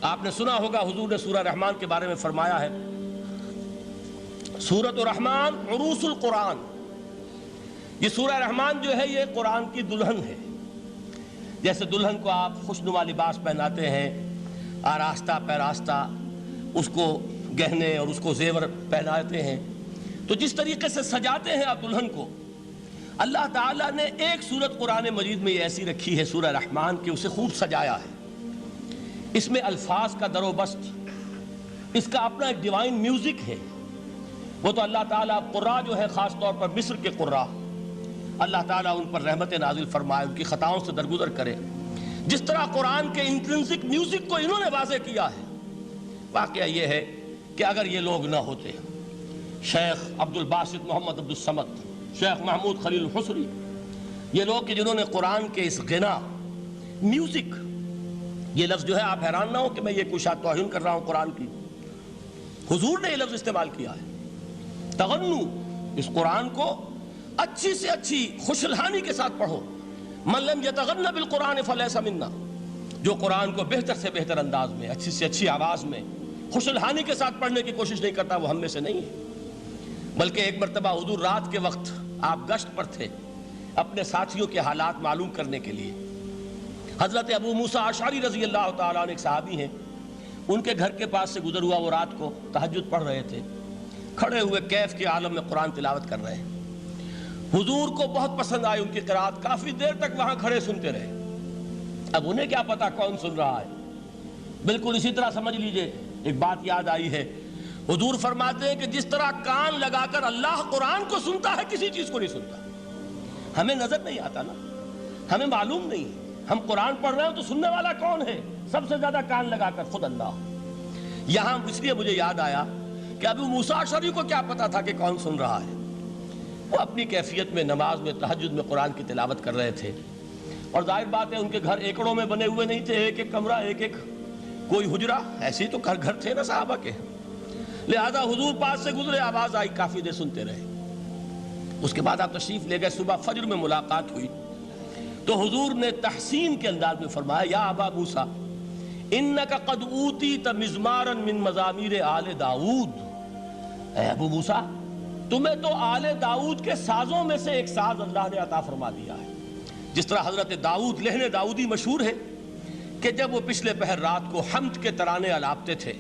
آپ نے سنا ہوگا حضور نے سورہ رحمان کے بارے میں فرمایا ہے، سورۃ الرحمن عروس القرآن، یہ سورہ رحمان جو ہے یہ قرآن کی دلہن ہے۔ جیسے دلہن کو آپ خوشنما لباس پہناتے ہیں، آراستہ پیراستہ اس کو گہنے اور اس کو زیور پہناتے ہیں، تو جس طریقے سے سجاتے ہیں آپ دلہن کو، اللہ تعالیٰ نے ایک سورت قرآن مجید میں یہ ایسی رکھی ہے سورہ رحمان کہ اسے خوب سجایا ہے۔ اس میں الفاظ کا در و بست، اس کا اپنا ایک ڈیوائن میوزک ہے۔ وہ تو اللہ تعالیٰ قراء جو ہے خاص طور پر مصر کے قراء، اللہ تعالیٰ ان پر رحمت نازل فرمائے، ان کی خطاؤں سے درگزر کرے۔ جس طرح قرآن کے انٹرنسک میوزک کو انہوں نے واضح کیا ہے، واقعہ یہ ہے کہ اگر یہ لوگ نہ ہوتے، شیخ عبد الباسط محمد عبد الصمد، شیخ محمود خلیل الحصری، یہ لوگ کہ جنہوں نے قرآن کے اس غنا میوزک، یہ لفظ جو ہے آپ حیران نہ ہو کہ میں یہ کوئی شاید توہین کر رہا ہوں قرآن کی، حضور نے یہ لفظ استعمال کیا ہے، تغنو، اس قرآن کو اچھی سے اچھی خوشلحانی کے ساتھ پڑھو۔ من لم یتغن بالقرآن فلیس منا، جو قرآن کو بہتر سے بہتر انداز میں، اچھی سے اچھی آواز میں، خوشلحانی کے ساتھ پڑھنے کی کوشش نہیں کرتا، وہ ہم میں سے نہیں ہے۔ بلکہ ایک مرتبہ حضور رات کے وقت آپ گشت پر تھے اپنے ساتھیوں کے حالات معلوم کرنے کے لیے۔ حضرت ابو موسیٰ اشعری رضی اللہ تعالیٰ عنہ ایک صحابی ہیں، ان کے گھر کے پاس سے گزر ہوا، وہ رات کو تہجد پڑھ رہے تھے، کھڑے ہوئے کیف کے عالم میں قرآن تلاوت کر رہے ہیں۔ حضور کو بہت پسند آئی ان کی قرات، کافی دیر تک وہاں کھڑے سنتے رہے۔ اب انہیں کیا پتا کون سن رہا ہے، بالکل اسی طرح سمجھ لیجئے ایک بات یاد آئی ہے، حضور فرماتے ہیں کہ جس طرح کان لگا کر اللہ قرآن کو سنتا ہے، کسی چیز کو نہیں سنتا۔ ہمیں نظر نہیں آتا نا، ہمیں معلوم نہیں ہے، ہم قرآن پڑھ رہے ہیں تو سننے والا کون ہے؟ سب سے زیادہ کان لگا کر خود اللہ۔ یہاں اس لیے مجھے یاد آیا کہ ابو موسیٰ اشعری کو کیا پتا تھا کہ کون سن رہا ہے؟ وہ اپنی کیفیت میں نماز میں تہجد میں قرآن کی تلاوت کر رہے تھے، اور ظاہر بات ہے ان کے گھر ایکڑوں میں بنے ہوئے نہیں تھے، ایک ایک کمرہ، ایک ایک کوئی حجرہ، ایسے ہی تو گھر تھے نا صحابہ کے، لہذا حضور پاس سے گزرے، آواز آئی، کافی دیر سنتے رہے۔ اس کے بعد آپ تشریف لے گئے، صبح فجر میں ملاقات ہوئی تو حضور نے تحسین کے انداز میں فرمایا، یا ابا موسیٰ انک قد اوتیت مزمارا من مزامیر آل داؤد، اے ابو موسیٰ تمہیں تو آل داؤد کے سازوں میں سے ایک ساز اللہ نے عطا فرما دیا ہے۔ جس طرح حضرت داؤد، لہن داؤدی مشہور ہے کہ جب وہ پچھلے پہر رات کو حمد کے ترانے الاپتے تھے،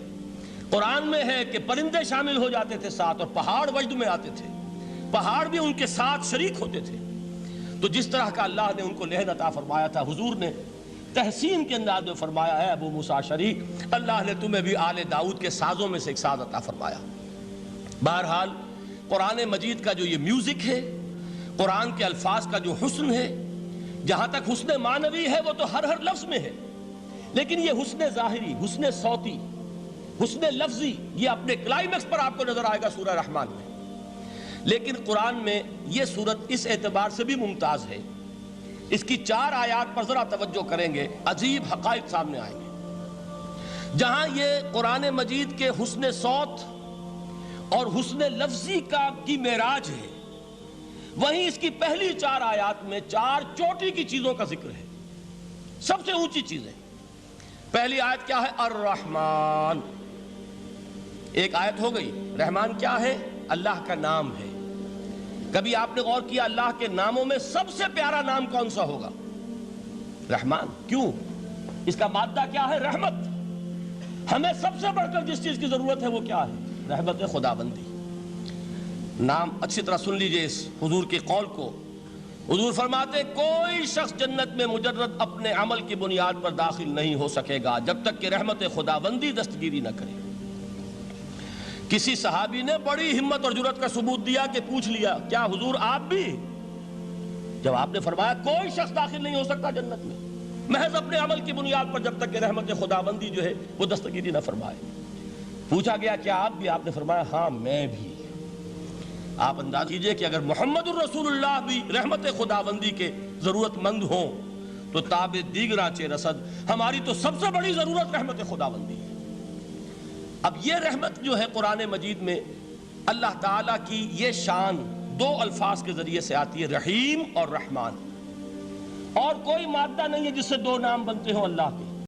قرآن میں ہے کہ پرندے شامل ہو جاتے تھے ساتھ، اور پہاڑ وجد میں آتے تھے، پہاڑ بھی ان کے ساتھ شریک ہوتے تھے۔ تو جس طرح کا اللہ نے ان کو لہن عطا فرمایا تھا، حضور نے تحسین کے انداز میں فرمایا ہے ابو موسیٰ اشعری، اللہ نے تمہیں بھی آل داؤد کے سازوں میں سے ایک ساز عطا فرمایا۔ بہرحال قرآن مجید کا جو یہ میوزک ہے، قرآن کے الفاظ کا جو حسن ہے، جہاں تک حسن معنوی ہے وہ تو ہر لفظ میں ہے، لیکن یہ حسن ظاہری، حسن صوتی، حسن لفظی، یہ اپنے کلائمیکس پر آپ کو نظر آئے گا سورہ رحمان میں۔ لیکن قرآن میں یہ سورت اس اعتبار سے بھی ممتاز ہے، اس کی 4 آیات پر ذرا توجہ کریں گے، عجیب حقائق سامنے آئیں گے۔ جہاں یہ قرآن مجید کے حسن صوت اور حسن لفظی کی معراج ہے، وہیں اس کی پہلی 4 آیات میں 4 چوٹی کی چیزوں کا ذکر ہے، سب سے اونچی چیزیں۔ پہلی آیت کیا ہے؟ الرحمن، ایک آیت ہو گئی۔ رحمان کیا ہے؟ اللہ کا نام ہے۔ کبھی آپ نے غور کیا اللہ کے ناموں میں سب سے پیارا نام کون سا ہوگا؟ رحمان۔ کیوں؟ اس کا مادہ کیا ہے؟ رحمت۔ ہمیں سب سے بڑھ کر جس چیز کی ضرورت ہے وہ کیا ہے؟ رحمت خداوندی۔ نام اچھی طرح سن لیجئے اس حضور کے قول کو۔ حضور فرماتے کوئی شخص جنت میں مجرد اپنے عمل کی بنیاد پر داخل نہیں ہو سکے گا جب تک کہ رحمت خداوندی دستگیری نہ کرے۔ کسی صحابی نے بڑی ہمت اور جرأت کا ثبوت دیا کہ پوچھ لیا، کیا حضور آپ بھی؟ جب آپ نے فرمایا کوئی شخص داخل نہیں ہو سکتا جنت میں محض اپنے عمل کی بنیاد پر جب تک کہ رحمت خداوندی جو ہے وہ دستگیری نہ فرمائے۔ پوچھا گیا کیا آپ بھی؟ آپ نے فرمایا ہاں میں بھی۔ آپ انداز کیجئے کہ اگر محمد الرسول اللہ بھی رحمت خداوندی کے ضرورت مند ہوں تو تاب دیگراں چہ رسد، ہماری تو سب سے بڑی ضرورت رحمت خداوندی ہے۔ اب یہ رحمت جو ہے قرآن مجید میں اللہ تعالیٰ کی یہ شان 2 الفاظ کے ذریعے سے آتی ہے، رحیم اور رحمان، اور کوئی مادہ نہیں ہے جس سے 2 نام بنتے ہوں اللہ کے۔